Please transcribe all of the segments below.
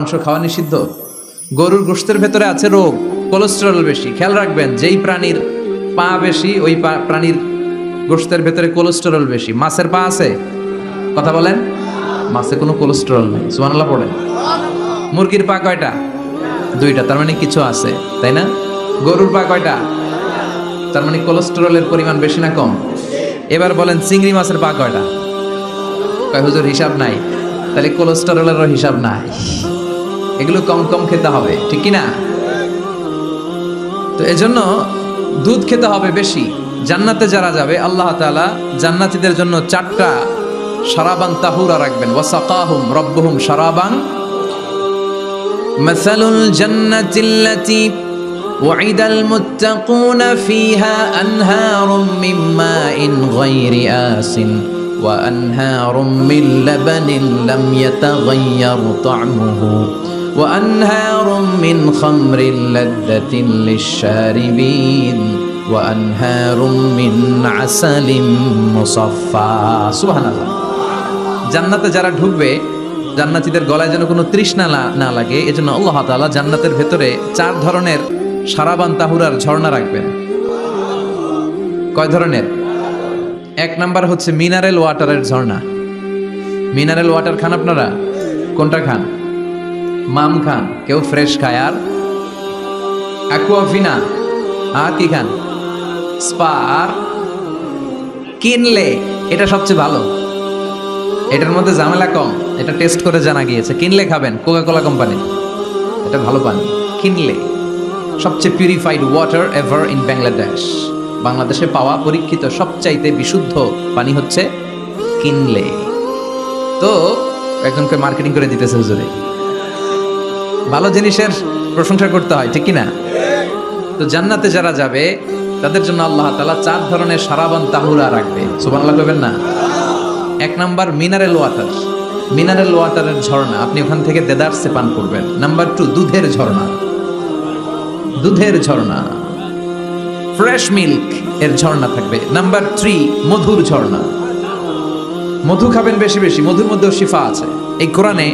মাংস খাওয়া নিষিদ্ধ। গরুর গোশতের ভেতরে আছে রোগ, কোলেস্টেরল বেশি। খেয়াল রাখবেন, যেই প্রাণীর পা বেশি ওই প্রাণীর গোশতের ভেতরে কোলেস্টেরল বেশি। মাছের পা আছে? কথা বলেন। মাছে কোনো কোলেস্টেরল নেই, সুবহানাল্লাহ পড়েন। মুরগির পা কয়টা? দুইটা, তার মানে কিছু আছে, তাই না? গরুর পা কয়টা? তার মানে কোলেস্টেরলের পরিমাণ বেশি না কম? এবার বলেন, চিংড়ি মাছের পা কয়টা? কয় হুজুর হিসাব নাই। তাহলে কোলেস্টেরলেরও হিসাব নাই। এগুলো কম কম খেতে হবে, ঠিক কি না? তো এজন্য দুধ খেতে হবে বেশি। জান্নাতে যারা যাবে, আল্লাহ তাআলা জান্নাতীদের জন্য 4টা শারাবান তাহুরা রাখবেন। ওয়াসাকাহুম রাব্বুহুম শারাবান মাসালুল জান্নাতিল্লাতী ওয়াইদাল মুত্তাকুনা ফিহা আনহারুম মিন মাইন গায়রি আসিন ওয়া আনহারুম মিন লাবানিন লাম ইয়াতাগায়্যার তা'মুহু وأنهار من خمر لذة للشاربين وأنهار من عسل مصفى سبحان الله। জান্নাতে যারা ঢুকবে, জান্নাতীদের গলায় যেন কোনো তৃষ্ণা না লাগে, এজন্য আল্লাহ তাআলা জান্নাতের ভেতরে 4 ধরনের শারাবান তাহুরার ঝর্ণা রাখবেন। কয় ধরনের? 1 নাম্বার হচ্ছে মিনারেল ওয়াটারের ঝর্ণা। মিনারেল ওয়াটার খান আপনারা? কোনটা খান? মাম খান, কেউ ফ্রেশ খায়, আর অ্যাকুয়াফিনা, আর কি খান? স্পা, আর কিনলে। এটা সবচেয়ে ভালো, এটার মধ্যে ঝামেলা কম, এটা টেস্ট করে জানা গিয়েছে। কিনলে খাবেন, কোকা কোলা কোম্পানি, এটা ভালো পানি। কিনলে সবচেয়ে purified water ever in Bangladesh. বাংলাদেশে পাওয়া পরীক্ষিত সবচাইতে বিশুদ্ধ পানি হচ্ছে কিনলে। তো একজনকে মার্কেটিং করে দিতেছে হুজুরে। ভালো জিনিসের প্রশংসা করতে হয়, ঠিক কিনা? তো জান্নাতে যারা যাবে তাদের জন্য আল্লাহ তাআলা 4 ধরনের শারাবান তাহুরা রাখবে। সুবহানাল্লাহ কইবেন না? 1 নাম্বার মিনারেল ওয়াটার, মিনারেল ওয়াটারের ঝর্ণা, আপনি ওখান থেকে দেদারসে পান করবেন। নাম্বার 2 দুধের ঝর্ণা, দুধের ঝর্ণা, ফ্রেশ মিল্ক এর ঝর্ণা থাকবে। নাম্বার 3 মধুর ঝর্ণা, মধু খাবেন বেশি বেশি, মধুর মধ্যেও শিফা আছে। এই কোরআনে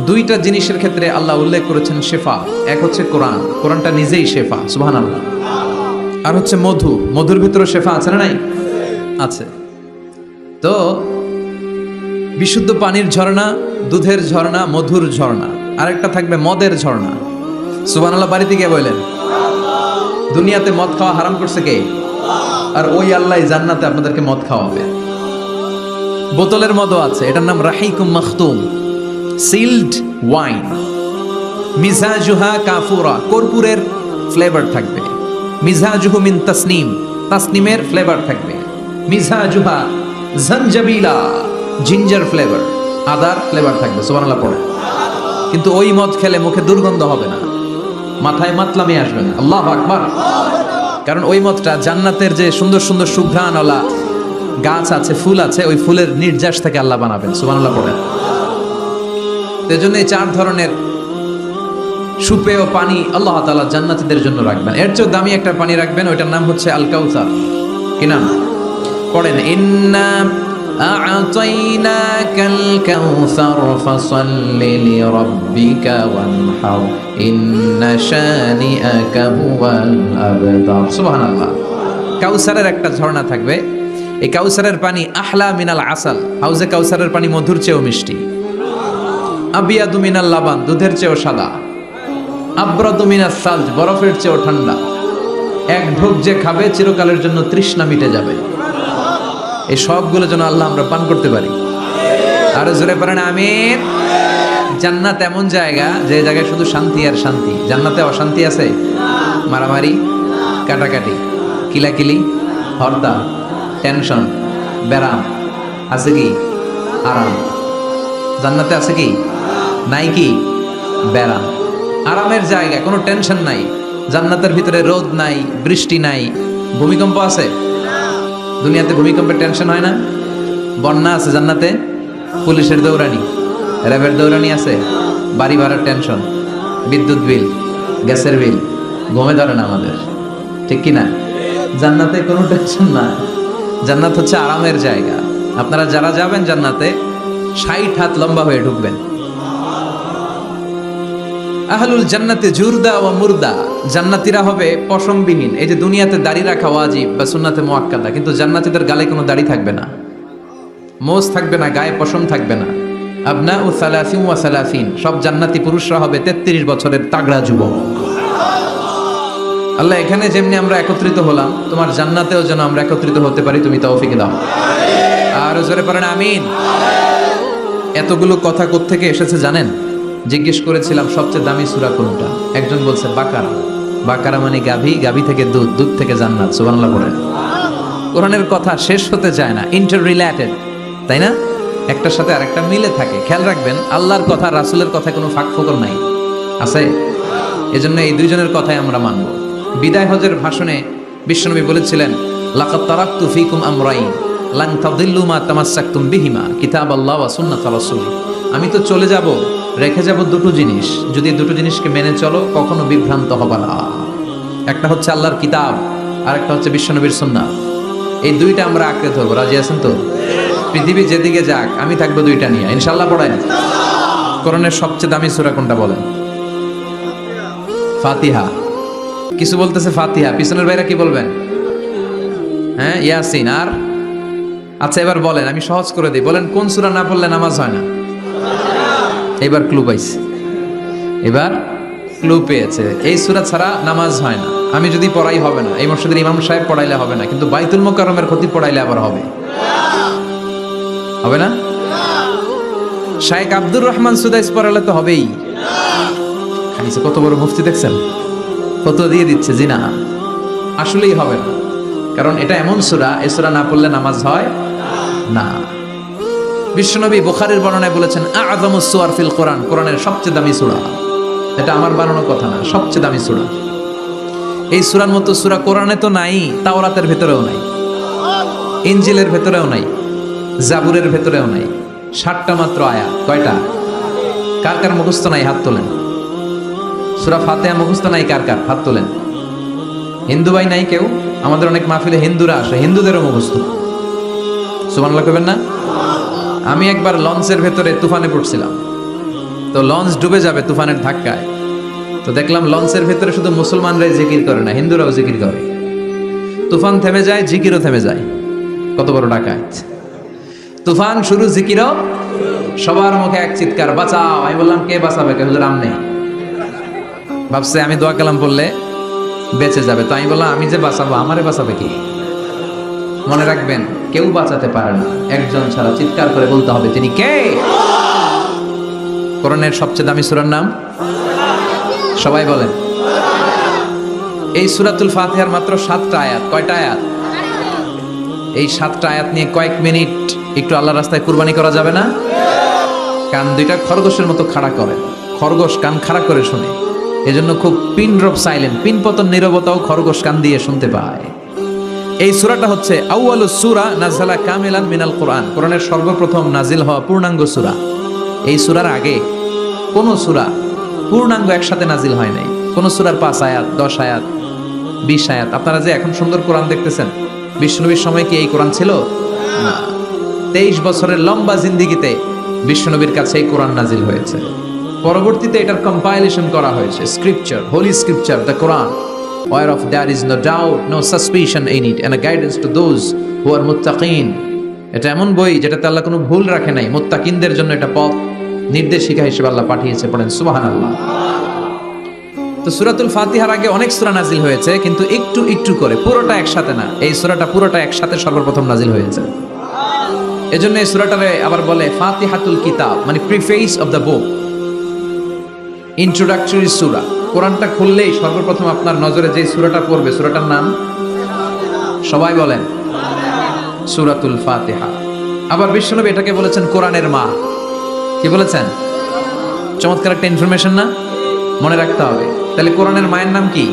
2টা জিনিসের ক্ষেত্রে আল্লাহ উল্লেখ করেছেন শেফা। এক হচ্ছে কোরআন, কোরআনটা নিজেই শেফা, সুবহানাল্লাহ। আর হচ্ছে মধু, মধুর ভিতরে শেফা আছে না নাই? আছে। তো বিশুদ্ধ পানির ঝর্ণা, দুধের ঝর্ণা, মধুর ঝর্ণা। আরেকটা থাকবে মদের ঝর্ণা। সুবহানাল্লাহ বাড়িতে গিয়ে বললেন, দুনিয়াতে মদ খাওয়া হারাম করছে কে? আর ওই আল্লাহ জান্নাতে আপনাদেরকে মদ খাওয়াবে। বোতলের মদও আছে, এটার নাম রাহিকুম মাখতুম, সিল্ড ওয়াইন। মিজাজুহা কাফুরা, কর্পূরের ফ্লেভার থাকবে। মিজাজুহু মিন তাসনিম, তাসনিমের ফ্লেভার থাকবে। মিজাজুহা জানজাবিলা, জিঞ্জার ফ্লেভার, আদার ফ্লেভার থাকবে। সুবহানাল্লাহ পড়ে। কিন্তু ওই মদ খেলে মুখে দুর্গন্ধ হবে না, মাথায় মাতলামি আসবে না। আল্লাহু আকবার। কারণ ওই মদটা জান্নাতের যে সুন্দর সুন্দর সুঘ্রাণওয়ালা গাছ আছে, ফুল আছে, ওই ফুলের নির্যাস থেকে আল্লাহ বানাবেন। সুবহানাল্লাহ পড়ে। এজন্য এই 4 ধরনের সুপেয় পানি আল্লাহ তাআলা জান্নাতীদের জন্য রাখবেন। এর চেয়ে দামি একটা পানি রাখবেন, ওইটার নাম হচ্ছে আল কাউসার। কি নাম? পড়েন, ইন্না আ'তাইনাকাল কাউসার ফাসাল্লি লিরাব্বিকা ওয়ানহার ইন্না শানিআকা হুয়াল আবতার। সুবহানাল্লাহ। কাউসারের একটা ঝর্ণা থাকবে। এই কাউসারের পানি আহলা মিনাল আসাল, হাউজে কাউসারের পানি মধুর চেয়েও মিষ্টি। আবিয়াদু মিনাল লাবান, দুধের চেয়েও সাদা। আবরাদু মিনাস সালজ, বরফের চেয়েও ঠান্ডা। এক ঢোক যে খাবে চিরকালের জন্য তৃষ্ণা মিটে যাবে। এই সবগুলো যেন আল্লাহ আমরা পান করতে পারি। আর জোরে পড়েন আমিন। জান্নাত এমন জায়গা, যে জায়গায় শুধু শান্তি আর শান্তি। জান্নাতে অশান্তি আছে? মারামারি, কাটাকাটি, কিলাকিলি, হরতা, টেনশন, ব্যারাম আছে কি? আরাম। জান্নাতে আছে কি? নাই কি? ব্যারাম। আরামের জায়গা, কোনো টেনশন নাই। জান্নাতের ভিতরে রোদ নাই, বৃষ্টি নাই। ভূমিকম্প আছে? দুনিয়াতে ভূমিকম্পের টেনশন হয় না। বন্যা আছে জান্নাতে? পুলিশের দৌড়ানি, র্যাবের দৌড়ানি আছে। বাড়ি ভাড়ার টেনশন, বিদ্যুৎ বিল, গ্যাসের বিল, ঘুমে ধরে না আমাদের, ঠিক কি না? জান্নাতে কোনো টেনশন নাই। জান্নাত হচ্ছে আরামের জায়গা। আপনারা যারা যাবেন জান্নাতে 60 হাত লম্বা হয়ে ঢুকবেন। আহলুল জান্নাতে জুরদা ওয়া মুরদা, জান্নাতীরা হবে পশমবিহীন। এই যে দুনিয়াতে দাড়ি রাখা ওয়াজিব বা সুন্নাতে মুআক্কাদা, কিন্তু জান্নাতীদের গালে কোনো দাড়ি থাকবে না, মোজ থাকবে না, গায়ে পশম থাকবে না। আবনাউ সালাসিন ওয়া সালাসিন, সব জান্নাতি পুরুষরা হবে 33 বছরের তাগড়া যুবক। আল্লাহ, এখানে যেমনি আমরা একত্রিত হলাম, তোমার জান্নাতেও যেন আমরা একত্রিত হতে পারি, তুমি তৌফিক দাও। আর জোরে পড়েন আমিন। এতগুলো কথা কোত্থেকে এসেছে জানেন? জিজ্ঞেস করেছিলাম সবচেয়ে দামি সূরা কোনটা, একজন বলছে বাকারা। বাকারা মানে গাভী, গাভী থেকে দুধ, দুধ থেকে জান্নাত। সুবহানাল্লাহ পড়েন। কোরআনের কথা শেষ হতে চায় না, ইন্টার রিলেটেড, তাই না? একটার সাথে আরেকটা মিলে থাকে। খেয়াল রাখবেন, আল্লাহর কথা রাসূলের কথায় কোনো ফাঁক ফোকর নাই, আছে? এজন্য এই দুইজনের কথাই আমরা মানব। বিদায় হজের ভাষণে বিশ্বনবী বলেছিলেন, লাকাদ তারাকতু ফীকুম আমরাইন লান তাদিল্লু মা তামাসসাকতুম বিহিমা কিতাবাল্লাহ ওয়া সুন্নাত রাসূল। আমি তো চলে যাব, রেখে যাব দুটো জিনিস, যদি দুটো জিনিসকে মেনে চলো কখনো বিভ্রান্ত হবে না। একটা হচ্ছে আল্লাহর কিতাব, আর একটা হচ্ছে বিশ্বনবীর সুন্নাহ। এই দুইটা আমরা আঁকড়ে ধরবো। রাজি আছেন তো? পৃথিবী যেদিকে যাক, আমি থাকবো দুইটা নিয়ে, ইনশাআল্লাহ। পড়েন। কোরআনের সবচেয়ে দামি সূরা কোনটা বলেন? ফাতিহা। কিছু বলতেছে ফাতিহা, পিছনের বাইরে কি বলবেন? হ্যাঁ, ইয়াসিন। আর আচ্ছা, এবার বলেন, আমি সহজ করে দিই, বলেন কোন সূরা না পড়লে নামাজ হয় না? এবার ক্লু পাইছে, এবার ক্লু পেয়েছে। এই সূরা ছাড়া নামাজ হয় না। আমি যদি পড়াই হবে না, এই মসজিদের ইমাম সাহেব পড়াইলে হবে না, কিন্তু বাইতুল মুকাররমের খতিব পড়াইলে আবার হবে। হবে না? শাইখ আব্দুর রহমান সুদাইস পড়ালে তো হবেই। খাইছে কত বড় মুফতি দেখছেন, কত দিয়ে দিচ্ছে। জি না, আসলেই হবে না, কারণ এটা এমন সূরা, এই সূরা না পড়লে নামাজ হয় না। বিশ্বনবী বুখারীর বর্ণনায় বলেছেন, আ'যামুস সুওয়ার ফিল কোরআন, কোরআনের সবচেয়ে দামি সূরা। এটা আমার বানানো কথা না, সবচেয়ে দামি সূরা। এই সূরার মতো সূরা কোরআনে তো নাই, তাওরাতের ভেতরেও নাই, ইনজিলের ভেতরেও নাই, জাবুরের ভেতরেও নাই। 60টা মাত্র আয়াত। কয়টা? কার কার মুখস্থ নাই হাত তোলেন। সূরা ফাতিহা মুখস্থ নাই কার কার? হাত তোলেন। হিন্দু ভাই নাই কেউ? আমাদের অনেক মাহফিলে হিন্দুরা আসে, হিন্দুদেরও মুখস্থ। সুবহানাল্লাহ কইবেন না? আমি একবার লঞ্চের ভেতরে তুফানে পড়ছিলাম, তো লঞ্চ ডুবে যাবে তুফানের ধাক্কায়। তো দেখলাম লঞ্চের ভেতরে শুধু মুসলমানরাই জিকির করে না, হিন্দুরাও জিকির করে। তুফান থেমে যায়, জিকিরও থেমে যায়। কত বড় ডাকাত! তুফান শুরু, জিকিরও। সবার মুখে এক চিৎকার, বাঁচাও। আমি বললাম, কে বাঁচাবে? কে? হুজুর আমনে। ভাবছে আমি দোয়া কালাম পড়লে বেঁচে যাবে, তো আমি বললাম, আমি যে বাঁচাবো, আমারে বাঁচাবে কি? মনে রাখবেন, কেউ বাঁচাতে পারে না, একজন ছাড়া। চিৎকার করে বলতে হবে, তিনি কে? কোরআনের সবচেয়ে দামি সূরার নাম সবাই বলেন। এই সূরাতুল ফাতিহার মাত্র 7টা আয়াত। কয়টা আয়াত? এই 7টা আয়াত নিয়ে কয়েক মিনিট একটু আল্লাহর রাস্তায় কুরবানি করা যাবে না? কান দুইটা খরগোশের মতো খাড়া করে, খরগোশ কান খাড়া করে শুনে, এজন্য খুব পিন ড্রপ সাইলেন্ট, পিন পতন নীরবতাও খরগোশ কান দিয়ে শুনতে পায়। এই সূরাটা হচ্ছে আউয়ালুস সূরা নাযালা কামিলান মিনাল কোরআন, কোরআনের সর্বপ্রথম নাজিল হওয়া পূর্ণাঙ্গ সূরা। এই সূরার আগে কোন সূরা পূর্ণাঙ্গ একসাথে নাজিল হয় নাই। কোন সূরার 5 আয়াত, 10 আয়াত, 20 আয়াত। আপনারা যে এখন সুন্দর কোরআন দেখতেছেন, বিশ্বনবীর সময় কি এই কোরআন ছিল? না। 23 বছরের লম্বা জিন্দেগিতে বিশ্বনবীর কাছে এই কোরআন নাজিল হয়েছে। পরবর্তীতে এটার কম্পাইলেশন করা হয়েছে, scripture, holy scripture, the Quran, whereof there is no doubt, no suspicion in it, and a guidance to those who are muttaqin. এটা এমন বই যেটাতে আল্লাহ কোনো ভুল রাখে নাই, মুত্তাকিনদের জন্য এটা পথ নির্দেশিকা হিসেবে আল্লাহ পাঠিয়েছে। পড়েন সুবহানাল্লাহ। তো সূরাতুল ফাতিহার আগে অনেক সূরা নাজিল হয়েছে, কিন্তু একটু একটু করে, পুরোটা একসাথে না। এই সূরাটা পুরোটা একসাথে সর্বপ্রথম নাজিল হয়েছে। এজন্য এই সূরাটারে আবার বলে ফাতিহাতুল কিতাব, মানে preface of the book, introductory সূরা। কোরআনটা খুললেই সর্বপ্রথম আপনার নজরে যে সূরাটা পড়বে, সূরাটার নাম সবাই বলেন সূরাতুল ফাতিহা। আবার বিশ্বনবী এটাকে বলেছেন কোরআনের মা। কি বলেছেন? চমৎকার একটা ইনফরমেশন না? মনে রাখতে হবে। তাহলে কোরআনের মায়ের নাম কি?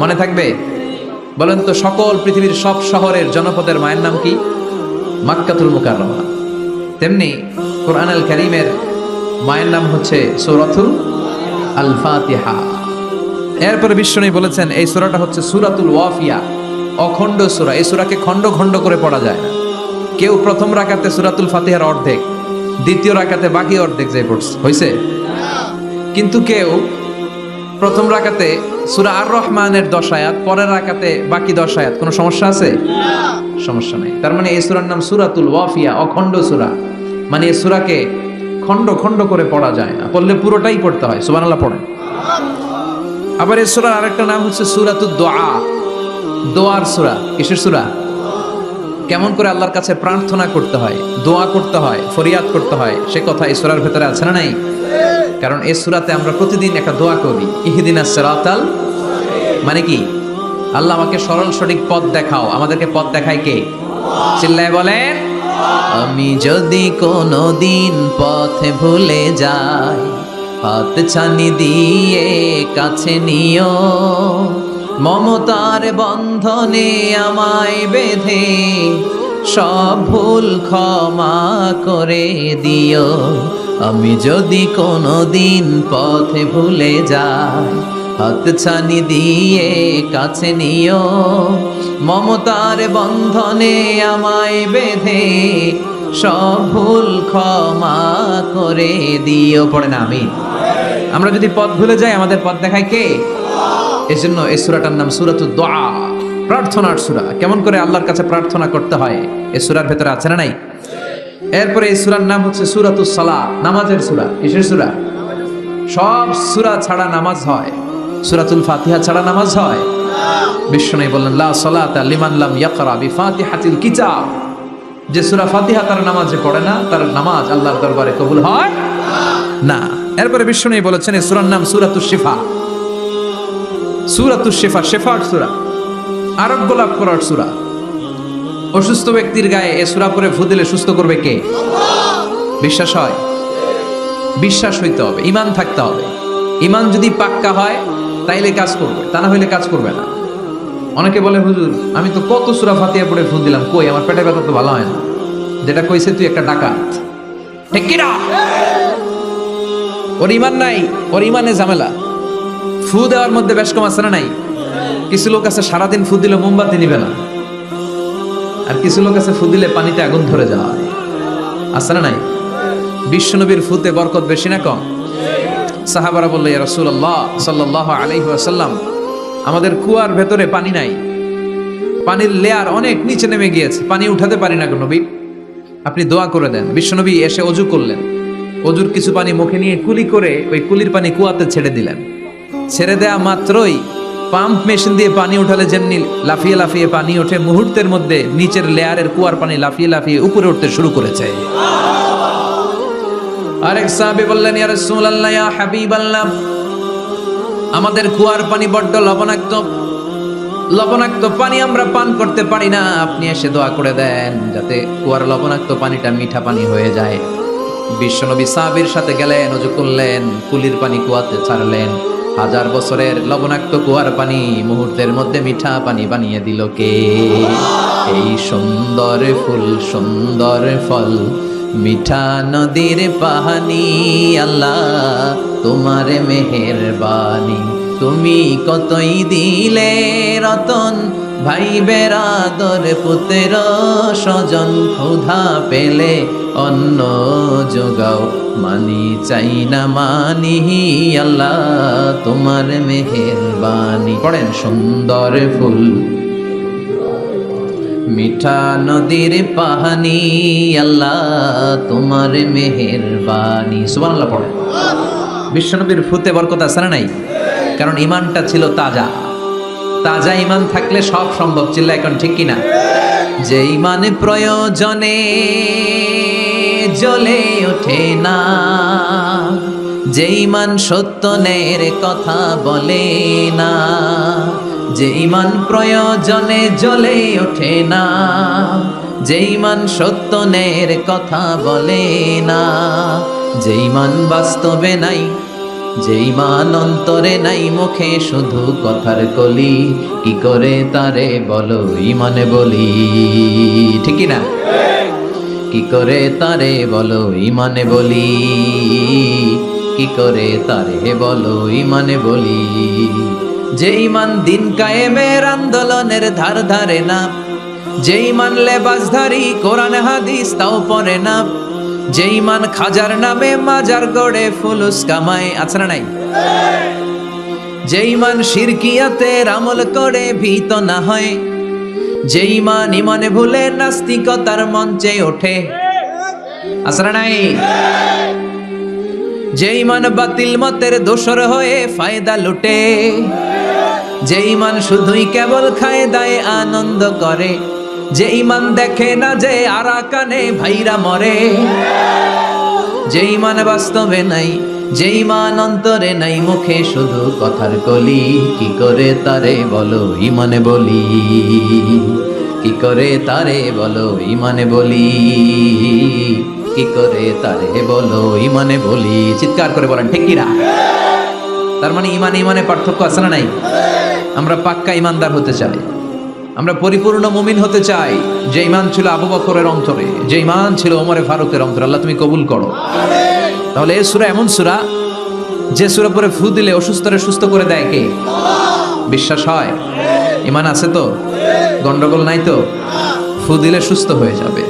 মনে থাকবে? বলেন তো, সকল পৃথিবীর সব শহরের জনপদের মায়ের নাম কি? মাক্কাতুল মুকাররমা। তেমনি কোরআন আল কারীমের মায়ের নাম হচ্ছে সূরাতুল আল ফাতিহা। এরপরে বিশ্বনবী বলেছেন এই সূরাটা হচ্ছে সূরাতুল ওয়াফিয়া, অখণ্ড সূরা। এই সূরাকে খণ্ড খণ্ড করে পড়া যায় না। কেউ প্রথম রাকাতে সূরাতুল ফাতিহার অর্ধেক, দ্বিতীয় রাকাতে বাকি অর্ধেক যাই পড়ছে, হইছে? কিন্তু কেউ প্রথম রাকাতে সূরা আর রহমানের 10 আয়াত, পরের রাকাতে বাকি 10 আয়াত, কোনো সমস্যা আছে? সমস্যা নেই। তার মানে এই সূরার নাম সূরাতুল ওয়াফিয়া, অখণ্ড সূরা। মানে এই সূরাকে খণ্ড খণ্ড করে পড়া যায় না, পড়লে পুরোটাই পড়তে হয়। সুবহানাল্লাহ পড়েন। আবার এই সূরার আরেকটা নাম হচ্ছে সূরাতুদ দোয়া, দোয়ার সূরা। কিসের সূরা? কেমন করে আল্লাহর কাছে প্রার্থনা করতে হয়, দোয়া করতে হয়, ফরিয়াদ করতে হয়, সে কথা এই সূরার ভেতরে আছে না নাই? কারণ এই সূরাতে আমরা প্রতিদিন একটা দোয়া করি, ইহদিনাস সিরাতাল, মানে কি? আল্লাহ আমাকে সরল সঠিক পথ দেখাও। আমাদেরকে পথ দেখায় কে? চিল্লায় বলেন, আমি যদি কোনো দিন পথে ভুলে যাই, হাত ছানি দিয়ে কাছে নিও, মমতার বন্ধনে আমায় বেঁধে সব ভুল ক্ষমা করে দিও। আমি যদি কোনো দিন পথে ভুলে যাই, হাত ছানি দিয়ে কাছে নিও, মমতার বন্ধনে আমায় বেঁধে সব ভুল ক্ষমা করে দিও। পড়ে না আমিন। আমরা যদি পথ ভুলে যাই, আমাদের পথ দেখায় কে? এজন্য এই সূরাটার নাম সূরাতুদ দোয়া, প্রার্থনার সূরা। কেমন করে আল্লাহর কাছে প্রার্থনা করতে হয় এই সূরার ভেতরে আছে না নাই? এরপরে এই সূরার নাম হচ্ছে সূরাতুস সালাত, নামাজের সূরা। কিসের সূরা? সব সূরা ছাড়া নামাজ হয়, সূরাতুল ফাতিহা ছাড়া নামাজ হয়? বিশ্বনবী বললেন, লা সালাতা লিমান লাম ইয়াকরা বিফাতিহাতিল কিতাব। যে সূরা ফাতিহা তার নামাজে পড়ে না, তার নামাজ আল্লাহর দরবারে কবুল হয় না। এরপরে বিশ্বনবী বলেছেন এই সূরার নাম সূরাতুশ শিফা, সূরাতুশ শিফা, শেফার সূরা, আরোগ্য লাভ করার সূরা। অসুস্থ ব্যক্তির গায়ে এই সূরা পড়ে ফু দিলে সুস্থ করবে কে? বিশ্বাস হয়? বিশ্বাস হইতে হবে, ঈমান থাকতে হবে। ঈমান যদি পাক্কা হয় তাইলে কাজ করবে, তা না হইলে কাজ করবে না। অনেকে বলে, হুজুর আমি তো কত সূরা ফাতিহা পড়ে ফু দিলাম, কই আমার পেটে ব্যথা তো ভালো হয় না। যেটা কইছে তুই একটা ডাকাত, ঠিক কি না? ওর ঈমান নাই, ওর ঈমানে ঝামেলা। ফু দেওয়ার মধ্যে বেশ কম আছে না নাই? কিছু লোক আছে সারাদিন ফু দিলে মোমবাতি নিবে না, আর কিছু লোক আছে ফু দিলে পানিতে আগুন ধরে যায়, আছে না নাই? বিশ্বনবীর ফুতে বরকত বেশি না কম? সাহাবারা বলল, ইয়া রাসূলুল্লাহ সাল্লাল্লাহু আলাইহি ওয়াসাল্লাম, আমাদের কুয়ার ভেতরে পানি নাই, পানির লেয়ার অনেক নিচে নেমে গিয়েছে, পানি উঠাতে পারি না গো নবী, আপনি দোয়া করে দেন। বিশ্বনবী এসে অজু করলেন, অজুর কিছু পানি মুখে নিয়ে কুলি করে ওই কুলির পানি কুয়াতে ছেড়ে দিলেন। ছেড়ে দেয়া মাত্রই পাম্প মেশিন দিয়ে পানি উঠালে যেমনি লাফিয়ে লাফিয়ে পানি ওঠে, মুহূর্তের মধ্যে নিচের লেয়ারের কুয়ার পানি লাফিয়ে লাফিয়ে উপরে উঠতে শুরু করেছে। আরেক সাহাবী বললেন, ইয়া রাসূলুল্লাহ, ইয়া হাবিবাল্লাহ, আমাদের কুয়ার পানি বড্ড লবণাক্ত, লবণাক্ত পানি আমরা পান করতে পারি না, আপনি এসে দোয়া করে দেন যাতে কুয়ার লবণাক্ত পানিটা মিঠা পানি হয়ে যায়। বিশ্বনবী সাহাবীর সাথে গেলেন, ওযু করলেন, কুলির পানি কুয়াতে ছাড়লেন। 1000 বছরের লবণাক্ত কুয়ার পানি মুহূর্তের মধ্যে মিঠা পানি বানিয়ে দিল কে? এই সুন্দর ফুল, সুন্দর ফল, মিঠা নদীর পানি, আল্লাহ তোমার মেহেরবানি। তুমি কতই দিলে রতন, ভাই বেরাদর পুত্র স্বজন, ক্ষুধা পেলে অন্ন যোগাও, মানি চাই না মানি, আল্লাহ তোমার মেহেরবানি। পড়েন, সুন্দর ফুল, মিঠা নদীর পানি, আল্লাহ তোমার মেহেরবানি। সুবহানাল্লাহ পড়েন। বিশ্বনবীর ফুতে বরকত আছে না নাই? কারণ ঈমানটা ছিল তাজা। তাজা ঈমান থাকলে সব সম্ভব। চিল্লা এখন ঠিক কিনা? যে ঈমান প্রয়োজনে জ্বলে ওঠে না, যে ঈমান সত্য ন্যায়ের কথা বলে না, যে ঈমান প্রয়োজনে জ্বলে ওঠে না, যে ঈমান সত্য ন্যায়ের কথা বলে না, যে ঈমান বাস্তবে নাই, যে ঈমান অন্তরে নাই, মুখে শুধু কথার কলি, কি করে তারে বলো ঈমানে বলি, ঠিক না? কি করে তারে বলো ঈমানে বলি, কি করে তারে বলো ঈমানে বলি। যে ঈমান দিন কায়েমের আন্দোলনের ধার ধারে না, যে ঈমান লেবাসধারী কোরআন হাদিস তাও পড়ে না, যে ইমান খাজার নামে মাজার গড়ে ফুলুস কামায়, আছে না নাই? যে ইমান শিরকিয়াতের আমল করে ভীত না হয়, যে ইমান ইমানে ভুলে নাস্তিকতার মঞ্চে ওঠে, আছে না নাই? যে ইমান বাতিল মতের দোসর হয়ে ফায়দা লুটে, যে ইমান শুধুই কেবল খায় দায় আনন্দ করে, যে ইমান দেখে না যে আরাকানে ভাইরা মরে, যে ইমান বাস্তবে নাই, যে ইমান অন্তরে নাই, মুখে শুধু কথার কলি, কি করে তারে বলো ইমানে বলি, কি করে তারে বলো ইমানে বলি, কি করে তারে বলো ইমানে বলি। চিৎকার করে বলেন ঠিক কিনা? তার মানে ইমানে ইমানে পার্থক্য আছে না নাই? আমরা পাক্কা ইমানদার হতে চাই, আমরা পরিপূর্ণ মুমিন হতে চাই। যে ইমান ছিল আবু বকরের অন্তরে, যে ইমান ছিল ওমরে ফারুকের অন্তরে, আল্লাহ তুমি কবুল করো। তাহলে এই সূরা এমন সূরা যে সূরা পরে ফু দিলে অসুস্থরে সুস্থ করে দেয় কে? বিশ্বাস হয়? ইমান আছে তো? গন্ডগোল নাই তো? ফু দিলে সুস্থ হয়ে যাবে।